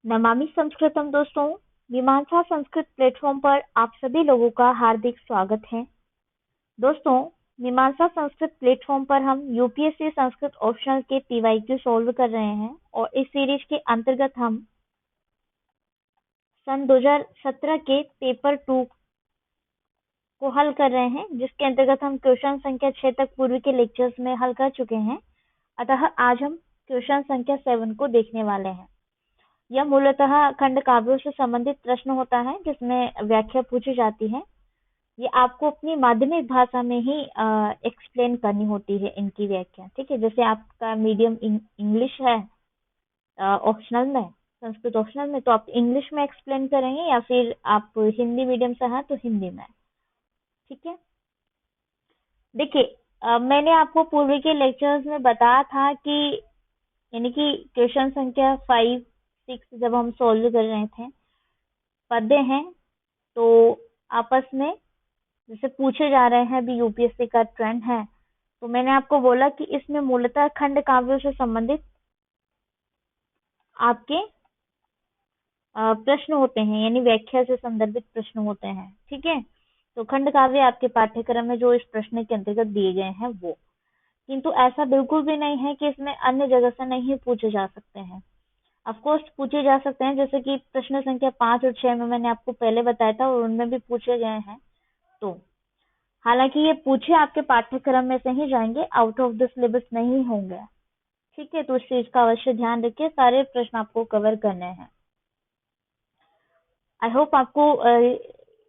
नमामि संस्कृतम दोस्तों, मीमांसा संस्कृत प्लेटफॉर्म पर आप सभी लोगों का हार्दिक स्वागत है। दोस्तों, मीमांसा संस्कृत प्लेटफॉर्म पर हम यूपीएससी संस्कृत ऑप्शनल के पीवाईक्यू सॉल्व कर रहे हैं और इस सीरीज के अंतर्गत हम सन 2017 के पेपर 2 को हल कर रहे हैं, जिसके अंतर्गत हम क्वेश्चन संख्या 6 तक पूर्व के लेक्चर्स में हल कर चुके हैं। अतः आज हम क्वेश्चन संख्या 7 को देखने वाले हैं। यह मूलतः खंड काव्यों से संबंधित प्रश्न होता है, जिसमें व्याख्या पूछी जाती है। ये आपको अपनी माध्यमिक भाषा में ही एक्सप्लेन करनी होती है इनकी व्याख्या। ठीक है, जैसे आपका मीडियम इंग्लिश है ऑप्शनल में, संस्कृत ऑप्शनल में, तो आप इंग्लिश में एक्सप्लेन करेंगे, या फिर आप हिंदी मीडियम से हैं तो हिंदी में। ठीक है, देखिए मैंने आपको पूर्व के लेक्चर्स में बताया था कि यानी कि क्वेश्चन संख्या 5, 6 जब हम सॉल्व कर रहे थे, पद्य हैं तो आपस में जैसे पूछे जा रहे हैं, अभी यूपीएससी का ट्रेंड है, तो मैंने आपको बोला कि इसमें मूलतः खंड काव्यों से संबंधित आपके प्रश्न होते हैं, यानी व्याख्या से संदर्भित प्रश्न होते हैं। ठीक है, तो खंड काव्य आपके पाठ्यक्रम में जो इस प्रश्न के अंतर्गत दिए गए हैं वो, किंतु ऐसा बिल्कुल भी नहीं है कि इसमें अन्य जगह से नहीं पूछे जा सकते हैं। ऑफ कोर्स पूछे जा सकते हैं, जैसे कि प्रश्न संख्या 5 और 6 में मैंने आपको पहले बताया था और उनमें भी पूछे गए हैं। तो हालांकि ये पूछे आपके पाठ्यक्रम में से ही जाएंगे, आउट ऑफ द सिलेबस नहीं होंगे। ठीक है, तो इस चीज का अवश्य ध्यान रखिए, सारे प्रश्न आपको कवर करने हैं। आई होप आपको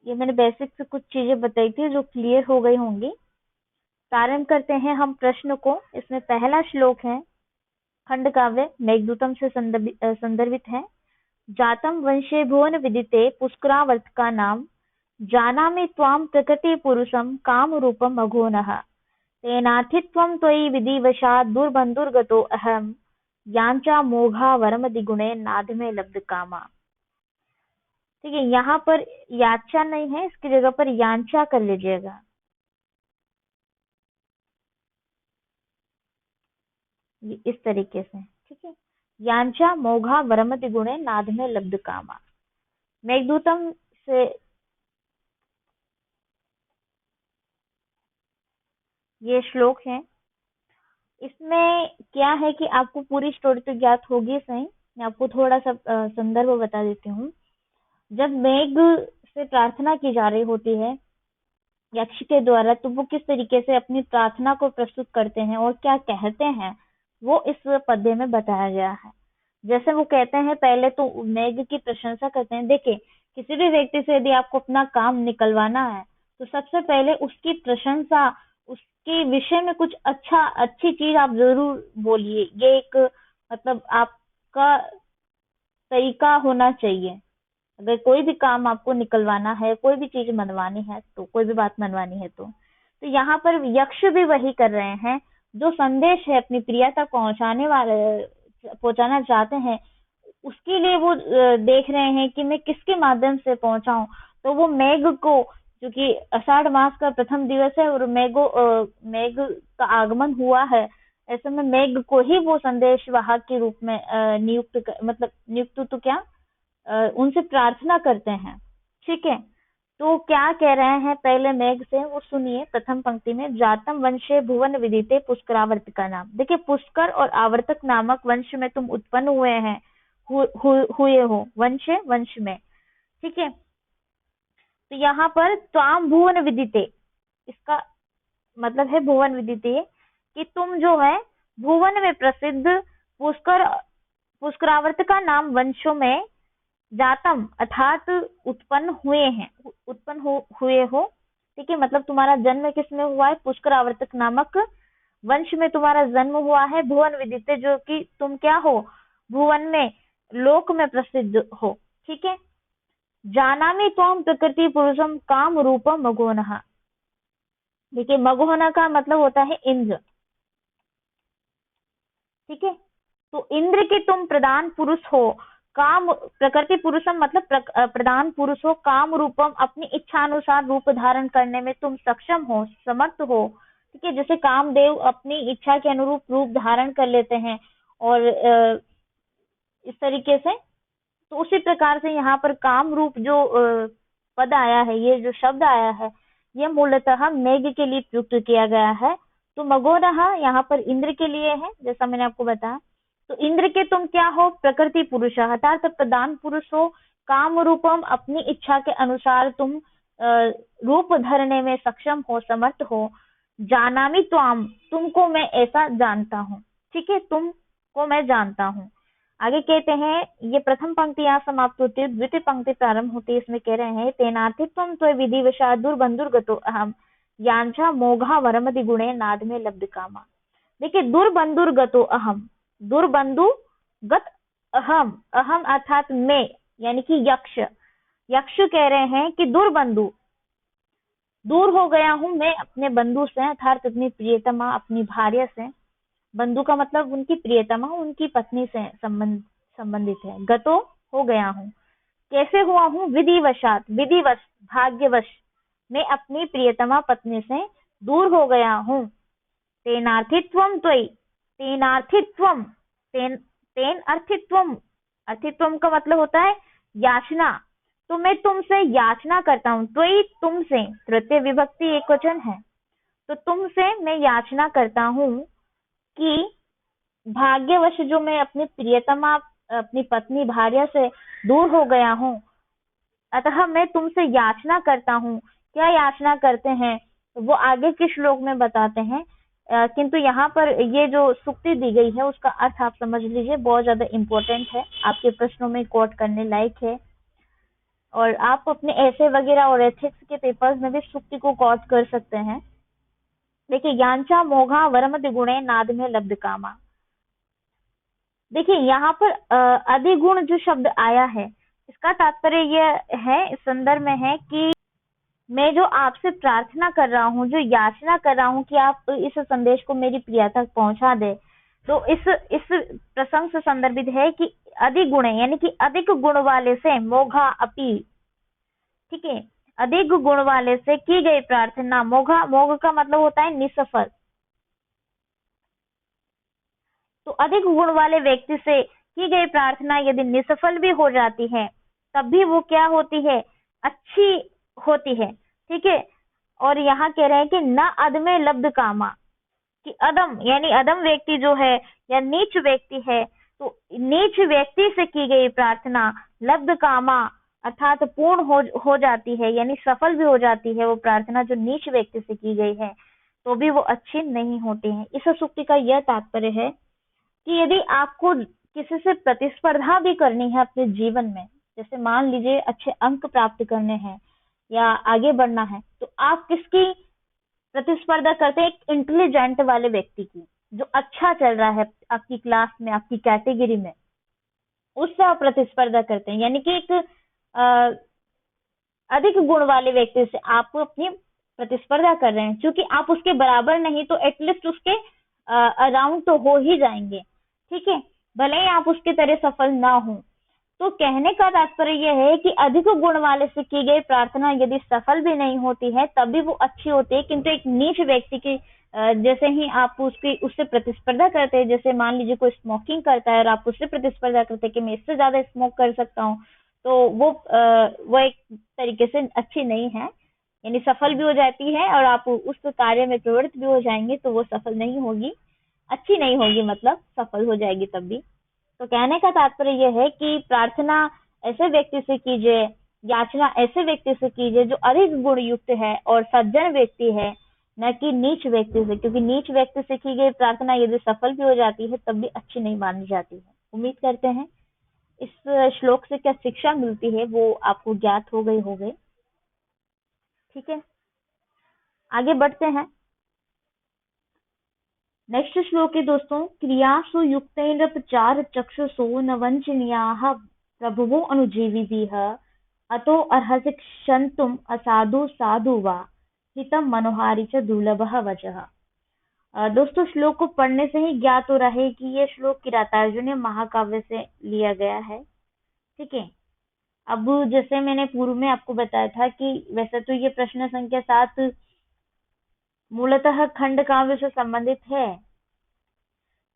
ये मैंने बेसिक से कुछ चीजें बताई थी जो क्लियर हो गई होंगी। प्रारंभ करते हैं हम प्रश्न को। इसमें पहला श्लोक है, खंड काव्य मेघदूतम से संदर्भित है। जातम वंशे भुवन विदिते पुष्करावर्त का नाम, जानामि त्वां प्रकृति पुरुषम काम रूपम मघोनः, तेनाथित्वं त्वयि विधिवशात् दुर्बन्धुर्गतो अहम, यांचा मोघा वरम दिगुणे नाद में लब्ध कामा। ठीक है, यहाँ पर याचा नहीं है, इसकी जगह पर यांचा कर लीजिएगा। इस तरीके से, ठीक है, यांचा मोघा वरम दिगुणे नाद में लब्ध कामा। मेघदूतम से ये श्लोक है। इसमें क्या है कि आपको पूरी स्टोरी तो ज्ञात होगी सही, मैं आपको थोड़ा सा संदर्भ बता देती हूँ। जब मेघ से प्रार्थना की जा रही होती है यक्ष के द्वारा, तो वो किस तरीके से अपनी प्रार्थना को प्रस्तुत करते हैं और क्या कहते हैं, वो इस पद्य में बताया गया है। जैसे वो कहते हैं, पहले तो मेघ की प्रशंसा करते हैं। देखिए, किसी भी व्यक्ति से यदि आपको अपना काम निकलवाना है, तो सबसे पहले उसकी प्रशंसा, उसके विषय में कुछ अच्छी चीज आप जरूर बोलिए। ये एक मतलब आपका तरीका होना चाहिए। अगर कोई भी काम आपको निकलवाना है, कोई भी चीज मनवानी है, तो कोई भी बात मनवानी है, तो यहाँ पर यक्ष भी वही कर रहे हैं। जो संदेश है अपनी प्रिया तक पहुंचाना चाहते हैं, उसके लिए वो देख रहे हैं कि मैं किसके माध्यम से पहुंचाऊं। तो वो मेघ को, जो कि आषाढ़ मास का प्रथम दिवस है और मेघ का आगमन हुआ है, ऐसे में मेघ को ही वो संदेश वाहक के रूप में नियुक्त तो क्या उनसे प्रार्थना करते हैं। ठीक है, तो क्या कह रहे हैं पहले मेघ से, वो सुनिए। प्रथम पंक्ति में, जातम वंशे भुवन विदिते पुष्करावर्त का नाम। देखिए, पुष्कर और आवर्तक नामक वंश में तुम उत्पन्न हुए हैं, हुए हो, वंश में। ठीक है, तो यहाँ पर त्वाम भुवन विदिते, इसका मतलब है भुवन विदिते, कि तुम जो है भुवन में प्रसिद्ध पुष्करावर्त का नाम वंशों में जातम अर्थात हुए हो। ठीक है, मतलब तुम्हारा जन्म किसमें हुआ है, पुष्कर आवर्तक नामक वंश में तुम्हारा जन्म हुआ है। भुवन विदिते, जो कि तुम क्या हो, भुवन में, लोक में प्रसिद्ध हो। ठीक है, जानामि त्वां प्रकृति पुरुषम काम रूपम मघोनः। देखिए, मघोना का मतलब होता है इंद्र। ठीक है, तो इंद्र के तुम प्रधान पुरुष हो। काम प्रकृति पुरुषम मतलब प्रधान पुरुष हो। काम रूपम, अपनी इच्छा अनुसार रूप धारण करने में तुम सक्षम हो, समर्थ हो। ठीक है, जैसे कामदेव अपनी इच्छा के अनुरूप रूप धारण कर लेते हैं, और इस तरीके से तो उसी प्रकार से यहाँ पर काम रूप जो पद आया है, ये जो शब्द आया है, ये मूलतः मेघ के लिए प्रयुक्त किया गया है। तो मगोरह यहाँ पर इंद्र के लिए है, जैसा मैंने आपको बताया। तो इंद्र के तुम क्या हो? प्रकृति पुरुष, अर्थात प्रधान पुरुष हो। काम रूपम, अपनी इच्छा के अनुसार तुम रूप धरने में सक्षम हो, समर्थ हो। जानामि त्वाम, तुमको मैं ऐसा जानता हूँ। ठीक है, तुमको मैं जानता हूँ। आगे कहते हैं, ये प्रथम पंक्ति यहाँ समाप्त होती है, द्वितीय पंक्ति प्रारंभ होती है। इसमें कह रहे हैं, तेनार्थित्वं त्वं विधिवशा दुर्बंधुर्गतो अहम यांचा मोघा वरमति गुणे नाद में लब्ध कामा। देखिए, दुर्बंधुर्गतो अहम, दुर्बंधु गत अहम, अहम अर्थात मैं, यानी कि यक्ष। यक्ष कह रहे हैं कि दुर्बंधु, दूर हो गया हूं मैं अपने बंधु से, अर्थात अपनी प्रियतमा, अपनी भार्य से। बंधु का मतलब उनकी प्रियतमा, उनकी पत्नी से संबंधित है। गतो, हो गया हूँ। कैसे हुआ हूँ? विधिवशात, विधिवश, भाग्यवश मैं अपनी प्रियतमा पत्नी से दूर हो गया हूँ। तेनार्थित्वम त्वयि, तेनार्थित्वम, तेन अर्थित्वम, अर्थित्वम का मतलब होता है याचना। तो मैं तुमसे याचना करता हूँ। त्वयि, तुमसे, तृतीय विभक्ति एकवचन है। तो तुमसे मैं याचना करता हूँ कि भाग्यवश जो मैं अपनी प्रियतमा, अपनी पत्नी, भार्या से दूर हो गया हूँ, अतः मैं तुमसे याचना करता हूँ। क्या याचना करते हैं वो आगे के श्लोक में बताते हैं, किंतु यहाँ पर ये जो सुक्ति दी गई है उसका अर्थ आप समझ लीजिए, बहुत ज्यादा इम्पोर्टेंट है, आपके प्रश्नों में कोट करने लायक है। और आप अपने ऐसे वगैरह और एथिक्स के पेपर्स में भी सुक्ति को कोट कर सकते हैं। देखिए, यांचा मोघा वरमति गुणे नाद में लब्ध कामा। देखिए, यहाँ पर अधिगुण जो शब्द आया है, इसका तात्पर्य यह है, इस संदर्भ में है कि मैं जो आपसे प्रार्थना कर रहा हूँ, जो याचना कर रहा हूँ कि आप इस संदेश को मेरी प्रिया तक पहुंचा दे, तो इस प्रसंग से संदर्भित है कि अधिगुण, यानी कि अधिक गुण वाले से, मोघा अपी, ठीक है, अधिक गुण वाले से की गई प्रार्थना। मोघा, मोघ का मतलब होता है निसफल। तो अधिक गुण वाले व्यक्ति से की गई प्रार्थना यदि निसफल भी हो जाती है, तब भी वो क्या होती है? अच्छी होती है। ठीक है, और यहाँ कह रहे हैं कि न अदमे लब्ध कामा, कि अदम यानी अदम व्यक्ति जो है या नीच व्यक्ति है, तो नीच व्यक्ति से की गई प्रार्थना लब्ध कामा अर्थात पूर्ण हो जाती है, यानी सफल भी हो जाती है वो प्रार्थना जो नीच व्यक्ति से की गई है, तो भी वो अच्छी नहीं होती है। इस सूक्ति का यह तात्पर्य है कि यदि आपको किसी से प्रतिस्पर्धा भी करनी है अपने जीवन में, जैसे मान लीजिए अच्छे अंक प्राप्त करने हैं या आगे बढ़ना है, तो आप किसकी प्रतिस्पर्धा करते हैं? एक इंटेलिजेंट वाले व्यक्ति की, जो अच्छा चल रहा है आपकी क्लास में, आपकी कैटेगरी में, उससे आप प्रतिस्पर्धा करते हैं। यानी कि एक अधिक गुण वाले व्यक्ति से आप अपनी प्रतिस्पर्धा कर रहे हैं। क्योंकि आप उसके बराबर नहीं तो एटलीस्ट उसके अराउंड तो हो ही जाएंगे। ठीक है, भले ही आप उसके तरह सफल ना हो। तो कहने का तात्पर्य यह है कि अधिक गुण वाले से की गई प्रार्थना यदि सफल भी नहीं होती है तब भी वो अच्छी होती है, किंतु एक नीच व्यक्ति की जैसे ही आप उससे प्रतिस्पर्धा करते हैं, जैसे मान लीजिए कोई स्मोकिंग करता है और आप उससे प्रतिस्पर्धा करते हैं कि मैं इससे ज्यादा स्मोक कर सकता हूँ, तो वो एक तरीके से अच्छी नहीं है, यानी सफल भी हो जाती है और आप उस कार्य में प्रवृत्त भी हो जाएंगे तो वो सफल नहीं होगी, अच्छी नहीं होगी, मतलब सफल हो जाएगी तब भी। तो कहने का तात्पर्य यह है कि प्रार्थना ऐसे व्यक्ति से कीजिए, याचना ऐसे व्यक्ति से कीजिए जो अधिक गुण युक्त है और सज्जन व्यक्ति है, न कि नीच व्यक्ति से, क्योंकि नीच व्यक्ति से की गई प्रार्थना यदि सफल भी हो जाती है तब भी अच्छी नहीं मानी जाती है। उम्मीद करते हैं इस श्लोक से क्या शिक्षा मिलती है वो आपको ज्ञात हो गई होगी। ठीक है, आगे बढ़ते हैं। नेक्स्ट श्लोक है दोस्तों, क्रियासु युक्तैरपचार चक्षुषो न वंचनीयाः प्रभुवो अनुजीविभिः अतो अर्हसि क्षन्तुम् असाधु साधु वा हितम मनोहारी च दुर्लभः वचः। दोस्तों, श्लोक को पढ़ने से ही ज्ञात हो रहा है कि ये श्लोक किरातार्जुनीय महाकाव्य से लिया गया है। ठीक है, अब जैसे मैंने पूर्व में आपको बताया था कि वैसे तो ये प्रश्न संख्या 7 मूलतः खंड काव्य से संबंधित है,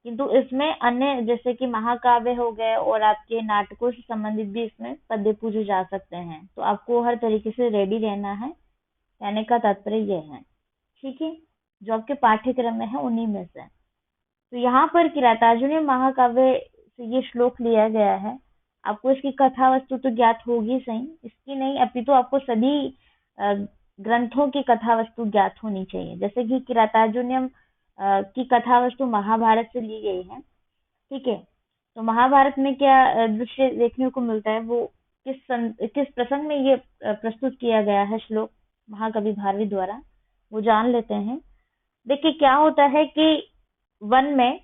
किंतु इसमें अन्य जैसे कि महाकाव्य हो गए और आपके नाटकों से संबंधित भी इसमें पद्य पूजे जा सकते हैं। तो आपको हर तरीके से रेडी रहना है, कहने का तात्पर्य ये है। ठीक है, जो आपके पाठ्यक्रम में है उन्हीं में से। तो यहाँ पर किरातार्जुनीय महाकाव्य से ये श्लोक लिया गया है। आपको इसकी कथा वस्तु तो ज्ञात होगी सही, इसकी नहीं अपितु आपको सभी अ, ग्रंथों की कथा वस्तु ज्ञात होनी चाहिए। जैसे कि किरातार्जुनीयम की कथा वस्तु महाभारत से ली गई है। ठीक है, तो महाभारत में क्या दृश्य देखने को मिलता है, वो किस प्रसंग में ये प्रस्तुत किया गया है श्लोक महाकवि भारवी द्वारा, वो जान लेते हैं। देखिए क्या होता है कि वन में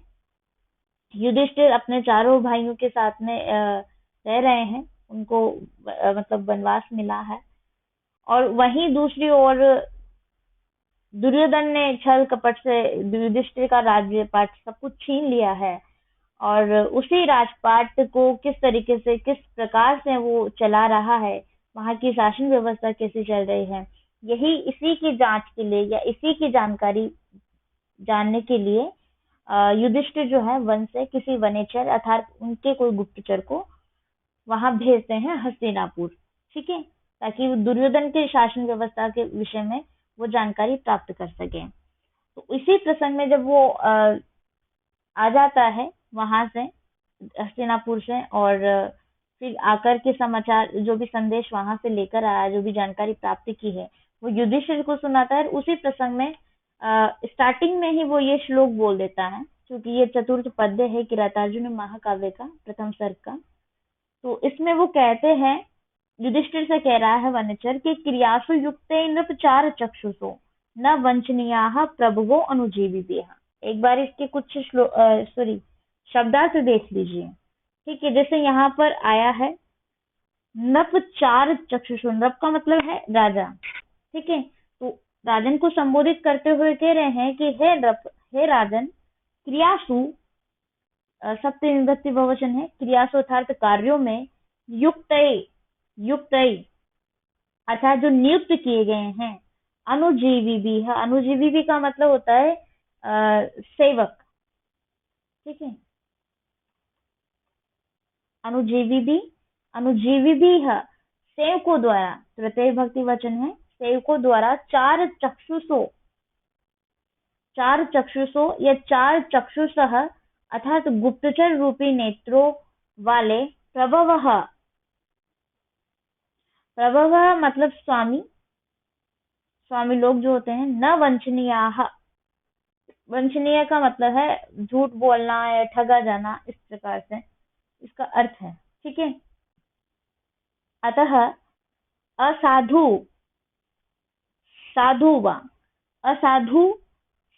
युधिष्ठिर अपने चारों भाइयों के साथ में रह रहे हैं, उनको मतलब वनवास मिला है। और वहीं दूसरी ओर दुर्योधन ने छल कपट से युधिष्ठिर का राज्यपाट सब कुछ छीन लिया है। और उसी राजपाट को किस तरीके से, किस प्रकार से वो चला रहा है, वहाँ की शासन व्यवस्था कैसी चल रही है, यही इसी की जांच के लिए या इसी की जानकारी जानने के लिए युधिष्ठिर जो है वन से किसी वनेचर अर्थात उनके कोई गुप्तचर को वहां भेजते हैं हस्तिनापुर। ठीक है, ताकि वो दुर्योधन के शासन व्यवस्था के विषय में वो जानकारी प्राप्त कर सके। तो इसी प्रसंग में जब वो आ जाता है वहां से, हस्तिनापुर से, और फिर आकर के समाचार जो भी संदेश वहां से लेकर आया, जो भी जानकारी प्राप्त की है, वो युधिष्ठिर को सुनाता है। उसी प्रसंग में स्टार्टिंग में ही वो ये श्लोक बोल देता है, क्योंकि ये चतुर्थ पद्य है किरातार्जुन महाकाव्य का प्रथम सर्ग का। तो इसमें वो कहते हैं, युधिष्ठिर से कह रहा है वनचर कि क्रियासु युक्ते नृपचार चक्षुषो न वंचनीयाः प्रभवो अनुजीविभिः। एक बार इसके कुछ शब्दार्थ देख लीजिए। ठीक है, जैसे यहाँ पर आया है नृपचार चक्षुषो, नृप का मतलब है राजा। ठीक है, तो राजन को संबोधित करते हुए कह रहे हैं कि हे नृप, हे राजन, क्रियासु सप्तमी विभक्ति बहुवचन है, क्रियासु अर्थात कार्यों में, युक्त युक्त अर्थात जो नियुक्त किए गए हैं, अनुजीवी भी है, अनुजीवी भी का मतलब होता है सेवक। ठीक है, अनुजीवी भी, अनुजीवी भी है, सेवकों द्वारा, तृतीय भक्ति वचन है, सेवकों द्वारा चार चक्षुषो, चार चक्षुषो या चार चक्षुषः अर्थात गुप्तचर रूपी नेत्रों वाले प्रभवः, प्रभवः मतलब स्वामी, स्वामी लोग जो होते हैं, न वंचनीयाः, वंचनीय का मतलब है झूठ बोलना या ठगा जाना, इस प्रकार से इसका अर्थ है। ठीक है, अतः असाधु, साधु वा, असाधु,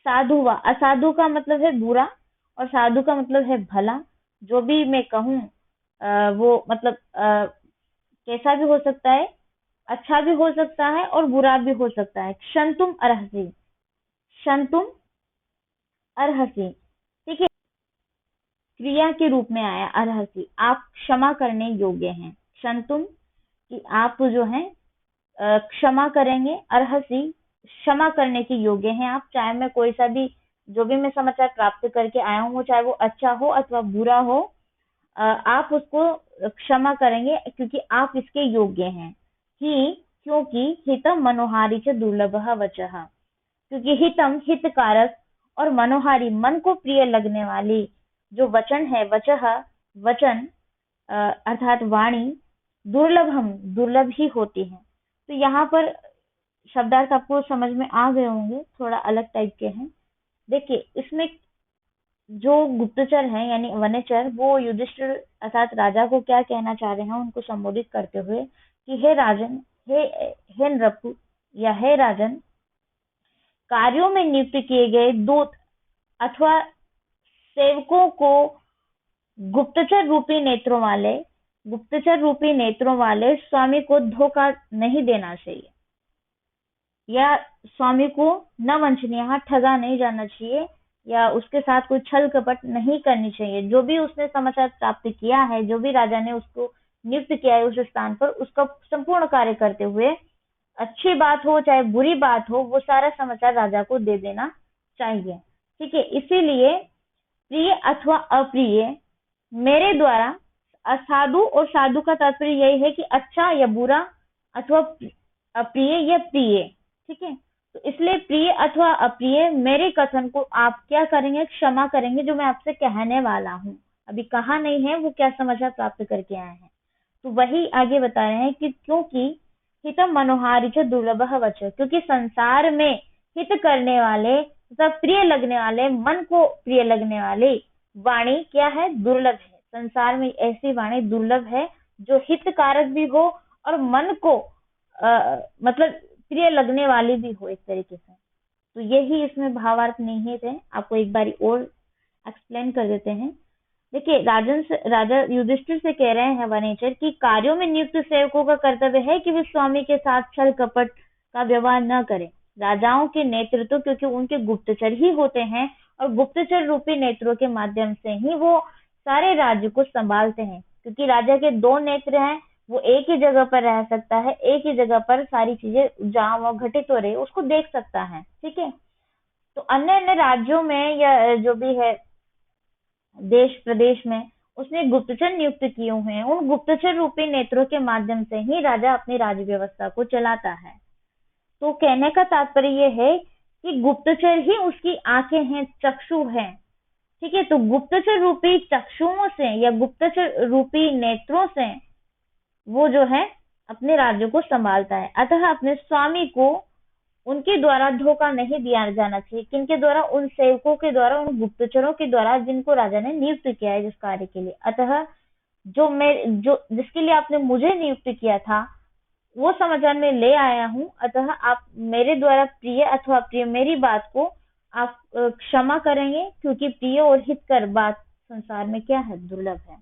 साधु वा, असाधु का मतलब है बुरा और साधु का मतलब है भला। जो भी मैं कहूँ वो मतलब कैसा भी हो सकता है, अच्छा भी हो सकता है और बुरा भी हो सकता है। क्षंतुम अर्हसि, क्षंतुम अर्हसि। ठीक है, क्रिया के रूप में आया अर्हसि, आप क्षमा करने योग्य हैं। क्षंतुम कि आप जो है क्षमा करेंगे, अर्हसि क्षमा करने के योग्य हैं आप। चाहे मैं कोई सा भी, जो भी मैं समाचार प्राप्त करके आया हूँ, चाहे वो अच्छा हो अथवा बुरा हो, आप उसको क्षमा करेंगे क्योंकि आप इसके योग्य हैं। ही क्योंकि हितम मनोहारी च दुर्लभः वचः, क्योंकि हितम हितकारक और मनोहारी मन को प्रिय लगने वाली जो वचन है, वचः वचन अर्थात वाणी, दुर्लभम दुर्लभ ही होती है। तो यहाँ पर शब्दार्थ आपको समझ में आ गए होंगे, थोड़ा अलग टाइप के हैं। देखिए इसमें जो गुप्तचर हैं यानी वनेचर, वो युधिष्ठिर अर्थात राजा को क्या कहना चाह रहे हैं, उनको संबोधित करते हुए कि हे राजन, हे नृप या हे राजन, कार्यों में नियुक्त किए गए दूत अथवा सेवकों को गुप्तचर रूपी नेत्रों वाले, गुप्तचर रूपी नेत्रों वाले स्वामी को धोखा नहीं देना चाहिए, या स्वामी को न वंचनीय, ठगा नहीं जाना चाहिए, या उसके साथ कोई छल कपट नहीं करनी चाहिए। जो भी उसने समाचार प्राप्त किया है, जो भी राजा ने उसको नियुक्त किया है उस स्थान पर, उसका संपूर्ण कार्य करते हुए, अच्छी बात हो चाहे बुरी बात हो, वो सारा समाचार राजा को दे देना चाहिए। ठीक है, इसीलिए प्रिय अथवा अप्रिय मेरे द्वारा, असाधु और साधु का तात्पर्य यही है कि अच्छा या बुरा, अथवा अप्रिय या प्रिय, ठीक है। तो इसलिए प्रिय अथवा अप्रिय मेरे कथन को आप क्या करेंगे, क्षमा करेंगे, जो मैं आपसे कहने वाला हूँ। अभी कहा नहीं है, वो क्या समाचार प्राप्त करके आए हैं, तो वही आगे बता रहे हैं कि क्योंकि हितम मनोहारी च दुर्लभ वच, क्योंकि संसार में हित करने वाले तथा प्रिय लगने वाले, मन को प्रिय लगने वाली वाणी क्या है, दुर्लभ है। संसार में ऐसी वाणी दुर्लभ है जो हितकारक भी हो और मन को मतलब प्रिय लगने वाली भी हो एक तरीके से। तो यही इसमें भावार्थ निहित है। आपको एक बारी और एक्सप्लेन कर देते हैं। देखिए, राजा युधिष्ठिर से कह रहे हैं वनेचर कि कार्यों में नियुक्त सेवकों का कर्तव्य है कि वे स्वामी के साथ छल कपट का व्यवहार न करें। राजाओं के नेतृत्व क्योंकि उनके गुप्तचर ही होते हैं और गुप्तचर रूपी नेत्रों के माध्यम से ही वो सारे राज्य को संभालते हैं। क्योंकि राजा के दो नेत्र हैं, वो एक ही जगह पर रह सकता है, एक ही जगह पर सारी चीजें जहां वहां घटित हो रही है उसको देख सकता है, ठीक है। तो अन्य अन्य राज्यों में या जो भी है देश प्रदेश में उसने गुप्तचर नियुक्त किए हुए हैं। उन गुप्तचर रूपी नेत्रों के माध्यम से ही राजा अपनी राज्य व्यवस्था को चलाता है। तो कहने का तात्पर्य यह है कि गुप्तचर ही उसकी आंखें हैं, चक्षु हैं, ठीक है। तो गुप्तचर रूपी चक्षुओं से या गुप्तचर रूपी नेत्रों से वो जो है अपने राज्य को संभालता है। अतः अपने स्वामी को उनके द्वारा धोखा नहीं दिया जाना चाहिए। किनके द्वारा? उन सेवकों के द्वारा, उन गुप्तचरों के द्वारा जिनको राजा ने नियुक्त किया है जिस कार्य के लिए। अतः जो जिसके लिए आपने मुझे नियुक्त किया था वो समाचार में ले आया हूँ। अतः आप मेरे द्वारा प्रिय अथवा अप्रिय मेरी बात को आप क्षमा करेंगे, क्योंकि प्रिय और हितकर बात संसार में क्या है, दुर्लभ है।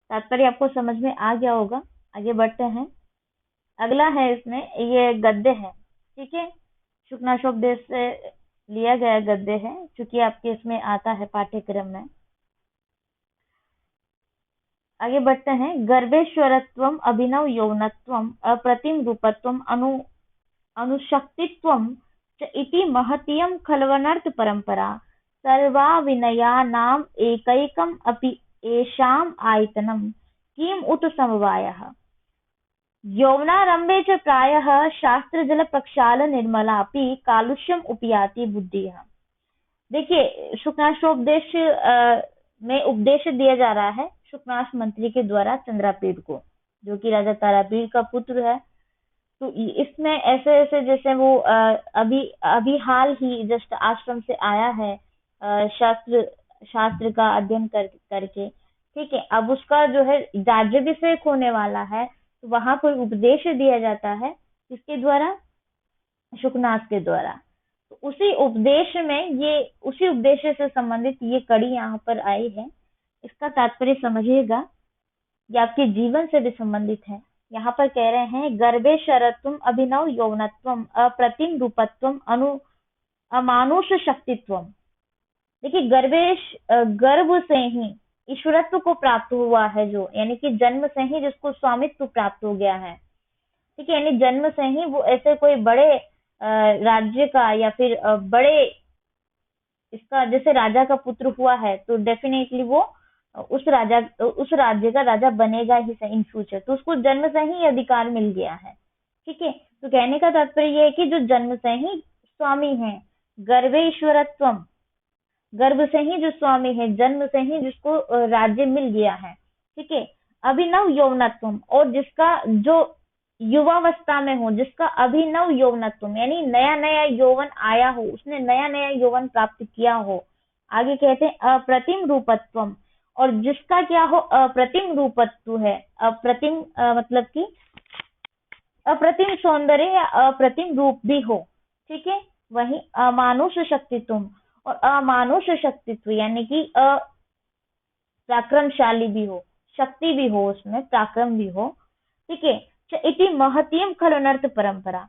तात्पर्य आपको समझ में आ गया होगा। आगे बढ़ते हैं। अगला है इसमें ये गद्य है, ठीक है। शुक्नाशोपदेश से लिया गया गद्य है, क्योंकि आपके इसमें आता है पाठ्यक्रम में। आगे बढ़ते हैं। गर्भेश्वरत्वम अभिनव यौनत्वम अप्रतिम रूपत्वम अनुशक्तित्वम च इति महतीयं खल्वनर्थ परंपरा सर्वा विनयानाम एकैकम अपि एषाम आयतनम किम उत समवायः यौवनारंभे च प्रायः शास्त्र जल प्रक्षाल निर्मलापि कालुष्यम उपयाति बुद्धिः। देखिए, शुक्नाशोपदेश में उपदेश दिया जा रहा है शुक्नाश मंत्री के द्वारा चंद्रापीड़ को, जो कि राजा तारापीड़ का पुत्र है। तो इसमें ऐसे ऐसे जैसे वो अभी अभी हाल ही जस्ट आश्रम से आया है शास्त्र का अध्ययन करके, ठीक है। अब उसका जो है राज्याभिषेक होने वाला है, तो वहां पर उपदेश दिया जाता है किसके द्वारा? शुकनाथ के द्वारा। तो उसी उपदेश से संबंधित ये कड़ी यहाँ पर आई है। इसका तात्पर्य समझिएगा, ये आपके जीवन से भी संबंधित है। यहाँ पर कह रहे हैं गर्भे शरत्वम अभिनव यौवनत्वम अप्रतिम रूपत्वम अमानुष शक्तित्वम। देखिए, गर्भ से ही ईश्वरत्व को प्राप्त हुआ है, जो यानी कि जन्म से ही जिसको स्वामित्व प्राप्त हो गया है, ठीक है। यानी जन्म से ही वो ऐसे कोई बड़े राज्य का या फिर बड़े इसका जैसे राजा का पुत्र हुआ है, तो डेफिनेटली वो उस राज्य का राजा बनेगा ही इन फ्यूचर। तो उसको जन्म से ही अधिकार मिल गया है, ठीक है। तो कहने का तात्पर्य यह है कि जो जन्म से ही स्वामी है, गर्भे ईश्वरत्वम, गर्भ से ही जो स्वामी है, जन्म से ही जिसको राज्य मिल गया है, ठीक है। अभिनव यौवनत्वम, और जिसका जो युवावस्था में हो, जिसका अभिनव यौवनत्वम यानी नया नया यौवन आया हो, उसने नया नया यौवन प्राप्त किया हो। आगे कहते हैं अप्रतिम रूपत्वम, और जिसका क्या हो, अप्रतिम रूपत्व है। अप्रतिम मतलब कि अप्रतिम सौंदर्य या अप्रतिम रूप भी हो, ठीक है। वही अमानुष शक्तित्व, और अमानुष शक्तित्व यानी कि पराक्रमशाली भी हो, शक्ति भी हो, उसमें पराक्रम भी हो, ठीक है। इति महतीयम खलनर्थ परंपरा।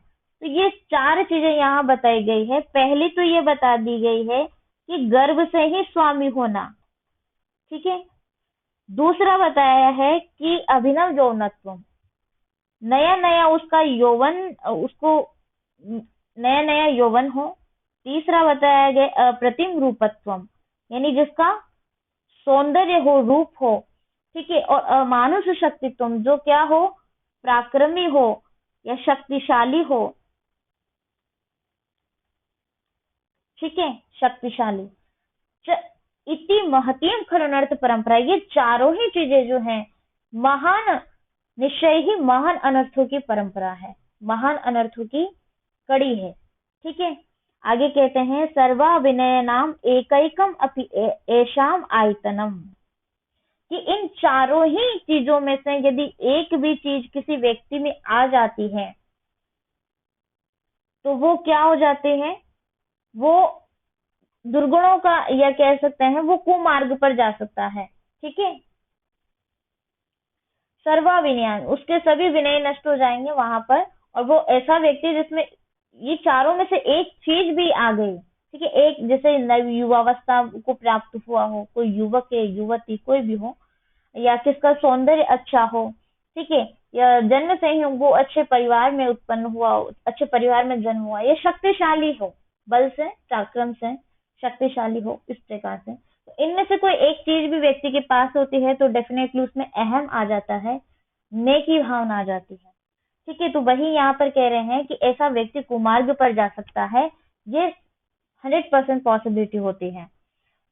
तो ये चार चीजें यहाँ बताई गई है। पहली तो ये बता दी गई है कि गर्भ से ही स्वामी होना, ठीक है। दूसरा बताया है कि अभिनव यौवनत्व, नया नया उसका यौवन, उसको नया नया यौवन हो। तीसरा बताया गया अप्रतिम रूपत्वम, यानी जिसका सौंदर्य हो, रूप हो, ठीक है, और अमानुष शक्तित्व जो क्या हो, पराक्रमी हो या शक्तिशाली हो, ठीक है, शक्तिशाली। च इति महतीम खलनार्थ परंपरा, ये चारों ही चीजें जो हैं महान, निश्चय ही महान अनर्थों की परंपरा है, महान अनर्थों की कड़ी है, ठीक है। आगे कहते हैं सर्वा विनय नाम एकैकम अपि एषाम आयतनम, कि इन चारों ही चीजों में से यदि एक भी चीज किसी व्यक्ति में आ जाती है तो वो क्या हो जाते हैं, वो दुर्गुणों का, या कह सकते हैं वो कुमार्ग पर जा सकता है, ठीक है। सर्वा विनयान, उसके सभी विनय नष्ट हो जाएंगे वहां पर, और वो ऐसा व्यक्ति जिसमें ये चारों में से एक चीज भी आ गई, ठीक है, एक जैसे नव युवावस्था को प्राप्त हुआ हो, कोई युवक है, युवती, कोई भी हो, या किसका सौंदर्य अच्छा हो, ठीक है, या जन्म से ही वो अच्छे परिवार में उत्पन्न हुआ हो, अच्छे परिवार में जन्म हुआ, या शक्तिशाली हो, बल से, पराक्रम से शक्तिशाली हो, इस प्रकार से। तो इनमें से कोई एक चीज भी व्यक्ति के पास होती है तो डेफिनेटली उसमें अहम आ जाता है, नेकी भावना आ जाती है, ठीक है। तो वही यहाँ पर कह रहे हैं कि ऐसा व्यक्ति कुमार्ग पर जा सकता है, ये 100% पॉसिबिलिटी होती है।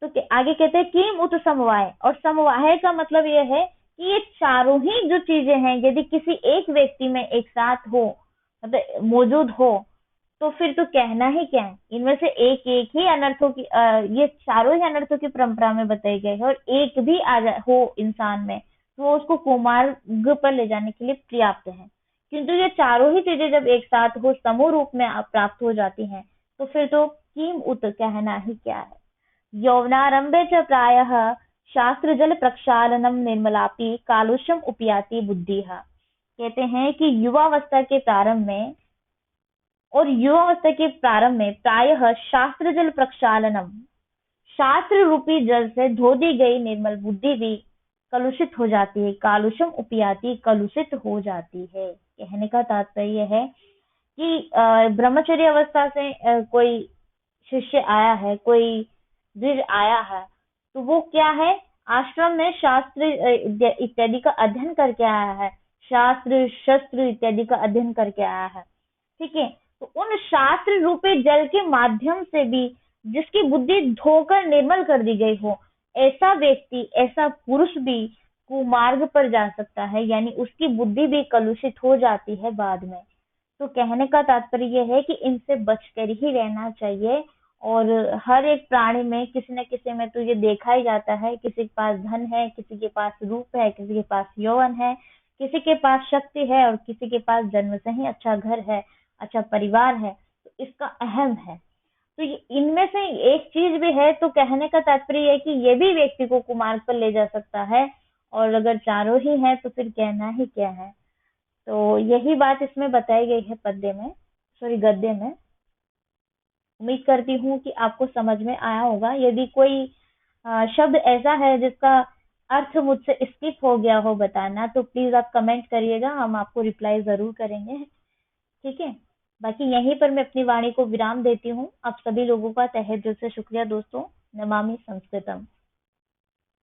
तो आगे कहते हैं किम उत समवाय, और समवाय का मतलब यह है कि ये चारों ही जो चीजें हैं यदि किसी एक व्यक्ति में एक साथ हो, मतलब मौजूद हो, तो फिर तो कहना ही क्या है, इनमें से एक एक ही अनर्थों की ये चारों ही अनर्थों की परंपरा में बताई गई है, और एक भी आ जा हो इंसान में तो वो उसको कुमार्ग पर ले जाने के लिए पर्याप्त है। किंतु ये चारों ही चीजें जब एक साथ हो, समूह रूप में प्राप्त हो जाती हैं, तो फिर तो किम उत, कहना ही क्या है। यौवनारंभे च प्रायः शास्त्रजल प्रक्षालनम निर्मलापि कालुष्यम उपयाति बुद्धिः, कहते हैं कि युवावस्था के प्रारंभ में, और युवावस्था के प्रारंभ में प्रायः शास्त्र जल प्रक्षालनम, शास्त्र रूपी जल से धो दी गई निर्मल बुद्धि भी कलुषित हो जाती है, कालुषम उपयाति, कलुषित हो जाती है। कहने का तात्पर्य है कि ब्रह्मचर्य अवस्था से कोई शिष्य आया है, कोई द्विज आया है, तो वो क्या है, आश्रम में शास्त्र इत्यादि का अध्ययन करके आया है, शास्त्र शस्त्र इत्यादि का अध्ययन करके आया है, ठीक है। तो उन शास्त्र रूपी जल के माध्यम से भी जिसकी बुद्धि धोकर निर्मल कर दी गई हो, ऐसा व्यक्ति, ऐसा पुरुष भी कुमार्ग पर जा सकता है, यानी उसकी बुद्धि भी कलुषित हो जाती है बाद में। तो कहने का तात्पर्य यह है कि इनसे बचकर ही रहना चाहिए, और हर एक प्राणी में किसी न किसी में तो ये देखा ही जाता है, किसी के पास धन है, किसी के पास रूप है, किसी के पास यौवन है, किसी के पास शक्ति है, और किसी के पास जन्म से ही अच्छा घर है, अच्छा परिवार है, तो इसका अहम है। तो इनमें से एक चीज भी है, तो कहने का तात्पर्य है कि ये भी व्यक्ति को कुमार्ग पर ले जा सकता है, और अगर चारों ही है तो फिर कहना ही क्या है। तो यही बात इसमें बताई गई है पद्य में, सॉरी गद्य में। उम्मीद करती हूँ कि आपको समझ में आया होगा। यदि कोई शब्द ऐसा है जिसका अर्थ मुझसे स्किप हो गया हो बताना, तो प्लीज आप कमेंट करिएगा, हम आपको रिप्लाई जरूर करेंगे, ठीक है। बाकी यहीं पर मैं अपनी वाणी को विराम देती हूँ। आप सभी लोगों का तहे दिल से शुक्रिया दोस्तों। नमामि संस्कृतम।